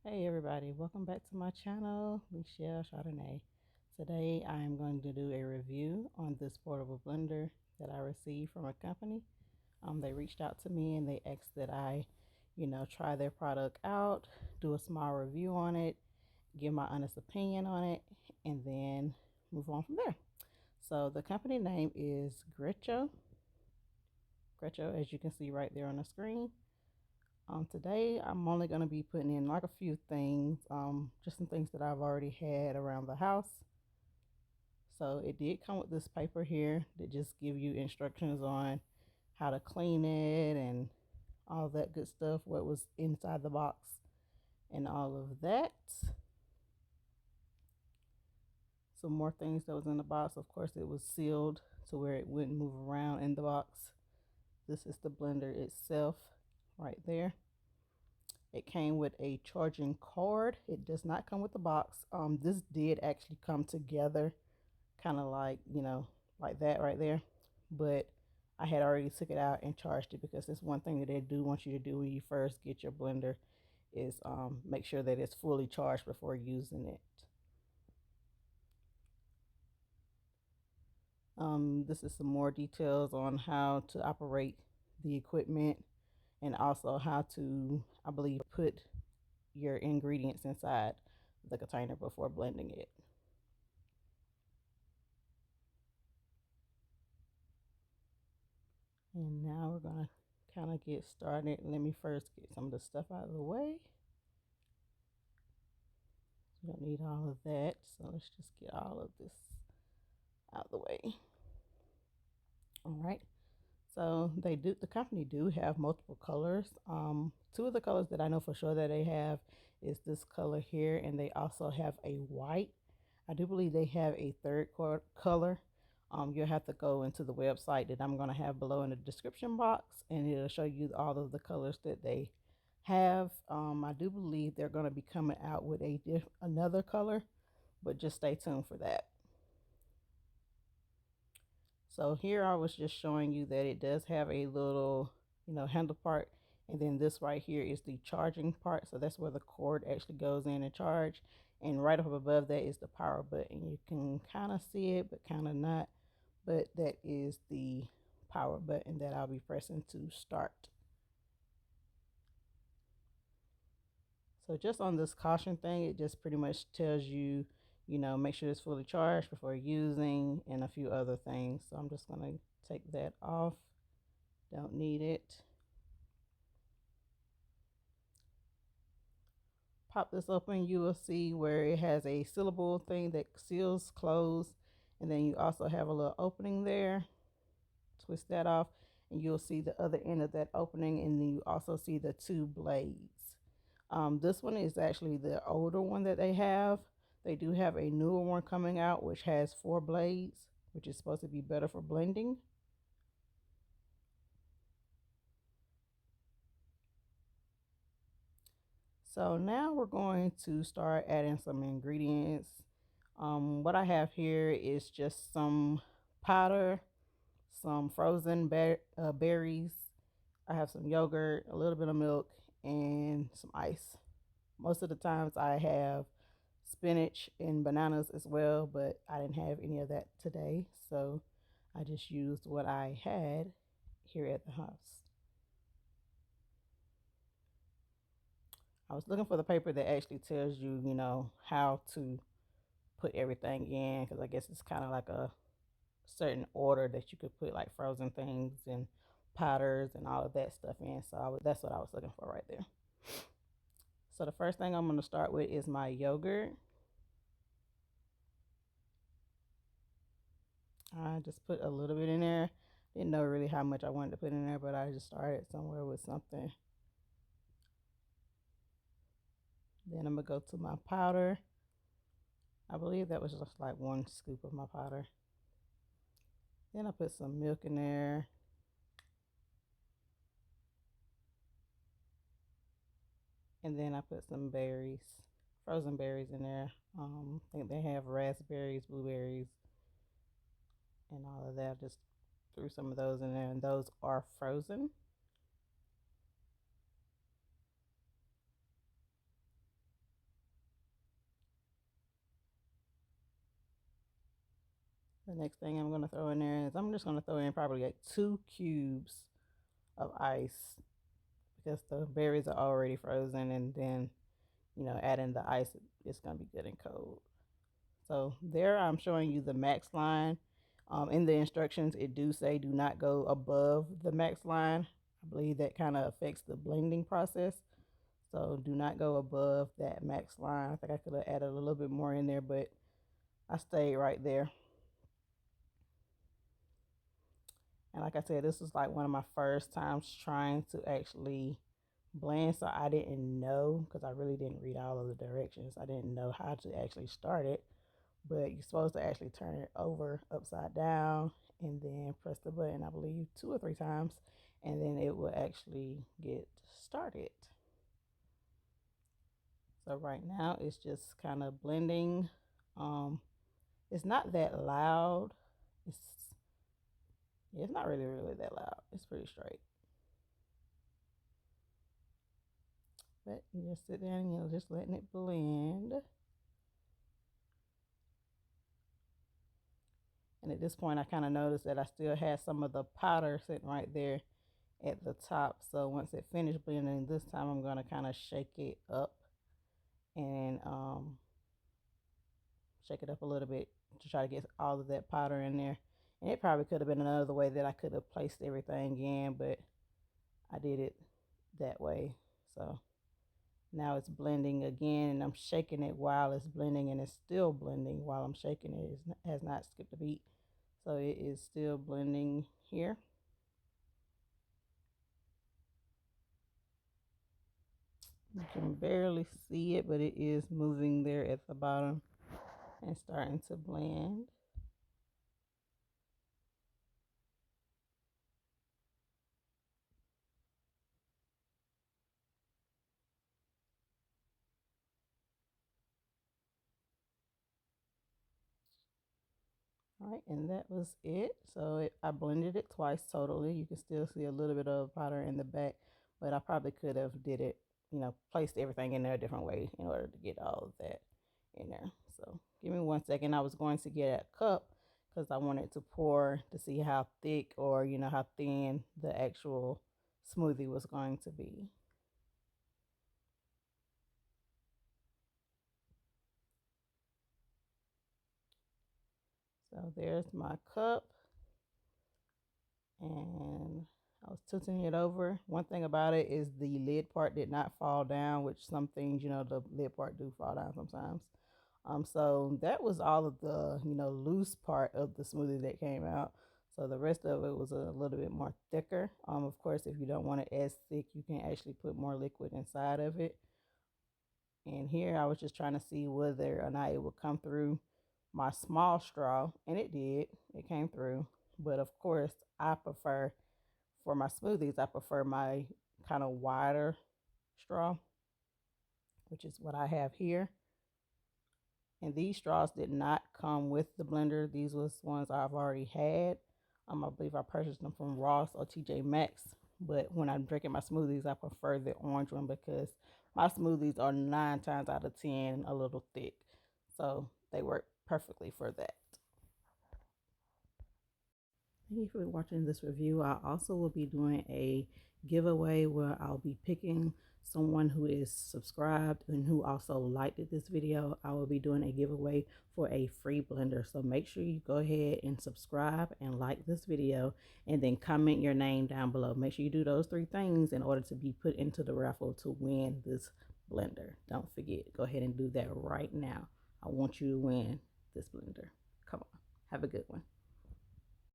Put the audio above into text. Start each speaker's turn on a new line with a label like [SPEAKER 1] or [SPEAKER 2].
[SPEAKER 1] Hey everybody, welcome back to my channel, Leechelle. Today I am going to do a review on this portable blender that I received from a company. They reached out to me and they asked that I, try their product out, do a small review on it, give my honest opinion on it, and then move on from there. So the company name is GREECHO, as you can see right there on the screen. Today I'm only going to be putting in like a few things, just some things that I've already had around the house. So it did come with this paper here that just give you instructions on how to clean it and all that good stuff, what was inside the box and all of that. Some more things that was in the box. Of course, it was sealed to where it wouldn't move around in the box. This is the blender itself right there. It came with a charging cord. It does not come with the box. This did actually come together, kind of like, like that right there. But I had already took it out and charged it because it's one thing that they do want you to do when you first get your blender is make sure that it's fully charged before using it. This is some more details on how to operate the equipment and also how to, I believe, put your ingredients inside the container before blending it. And now we're gonna kind of get started. Let me first get some of the stuff out of the way. We don't need all of that, so let's just get all of this out of the way. All right. So the company do have multiple colors. Two of the colors that I know for sure that they have is this color here, and they also have a white. I do believe they have a third color. You'll have to go into the website that I'm going to have below in the description box, and it'll show you all of the colors that they have. I do believe they're going to be coming out with another color, but just stay tuned for that. So here I was just showing you that it does have a little, handle part. And then this right here is the charging part. So that's where the cord actually goes in and charge. And right up above that is the power button. You can kind of see it, but kind of not. But that is the power button that I'll be pressing to start. So just on this caution thing, it just pretty much tells you, make sure it's fully charged before using and a few other things. So I'm just going to take that off. Don't need it. Pop this open, you will see where it has a sealable thing that seals closed. And then you also have a little opening there. Twist that off and you'll see the other end of that opening, and then you also see the two blades. This one is actually the older one that they have. They do have a newer one coming out which has 4 blades, which is supposed to be better for blending. So now we're going to start adding some ingredients. What I have here is just some powder, some frozen berries. I have some yogurt, a little bit of milk, and some ice. Most of the times I have spinach and bananas as well, but I didn't have any of that today, so I just used what I had here at the house. I was looking for the paper that actually tells you, how to put everything in, because I guess it's kind of like a certain order that you could put like frozen things and powders and all of that stuff in. So that's what I was looking for right there. So the first thing I'm going to start with is my yogurt. I just put a little bit in there. Didn't know really how much I wanted to put in there, but I just started somewhere with something. Then I'm going to go to my powder. I believe that was just like 1 scoop of my powder. Then I put some milk in there. And then I put some berries, frozen berries in there. I think they have raspberries, blueberries, and all of that. I just threw some of those in there, and those are frozen. The next thing I'm going to throw in there is I'm just going to throw in probably like 2 cubes of ice because the berries are already frozen, and then adding the ice, it's going to be good and cold. So there I'm showing you the max line. In the instructions, it do say do not go above the max line. I believe that kind of affects the blending process. So do not go above that max line. I think I could have added a little bit more in there, but I stayed right there. And like I said, this was like one of my first times trying to actually blend, so I didn't know, because I really didn't read all of the directions. I didn't know how to actually start it, but you're supposed to actually turn it over upside down and then press the button, I believe 2 or 3 times, and then it will actually get started. So right now it's just kind of blending. It's not that loud. It's not really that loud. It's pretty straight. But you just sit there and you're just letting it blend. And at this point, I kind of noticed that I still had some of the powder sitting right there at the top. So once it finished blending, this time I'm going to kind of shake it up and shake it up a little bit to try to get all of that powder in there. And it probably could have been another way that I could have placed everything in, but I did it that way. So now it's blending again, and I'm shaking it while it's blending, and it's still blending while I'm shaking it. It has not skipped a beat. So it is still blending here. You can barely see it, but it is moving there at the bottom and starting to blend. All right, and that was it. So I blended it twice totally. You can still see a little bit of powder in the back, but I probably could have did it, placed everything in there a different way in order to get all of that in there. So give me 1 second. I was going to get a cup because I wanted to pour to see how thick or, how thin the actual smoothie was going to be. So there's my cup, and I was tilting it over. One thing about it is the lid part did not fall down, which some things, the lid part do fall down sometimes. So that was all of the, loose part of the smoothie that came out. So the rest of it was a little bit more thicker. Of course, if you don't want it as thick, you can actually put more liquid inside of it. And here I was just trying to see whether or not it would come through my small straw, and it did. It came through. But of course, for my smoothies, I prefer my kind of wider straw, which is what I have here. And these straws did not come with the blender. These was ones I've already had. I believe I purchased them from Ross or TJ Maxx. But when I'm drinking my smoothies, I prefer the orange one because my smoothies are 9 times out of 10 a little thick. So they work perfectly for that. Thank you for watching this review. I also will be doing a giveaway where I'll be picking someone who is subscribed and who also liked this video. I will be doing a giveaway for a free blender. So make sure you go ahead and subscribe and like this video, and then comment your name down below. Make sure you do those 3 things in order to be put into the raffle to win this blender. Don't forget, go ahead and do that right now. I want you to win this blender. Come on, have a good one.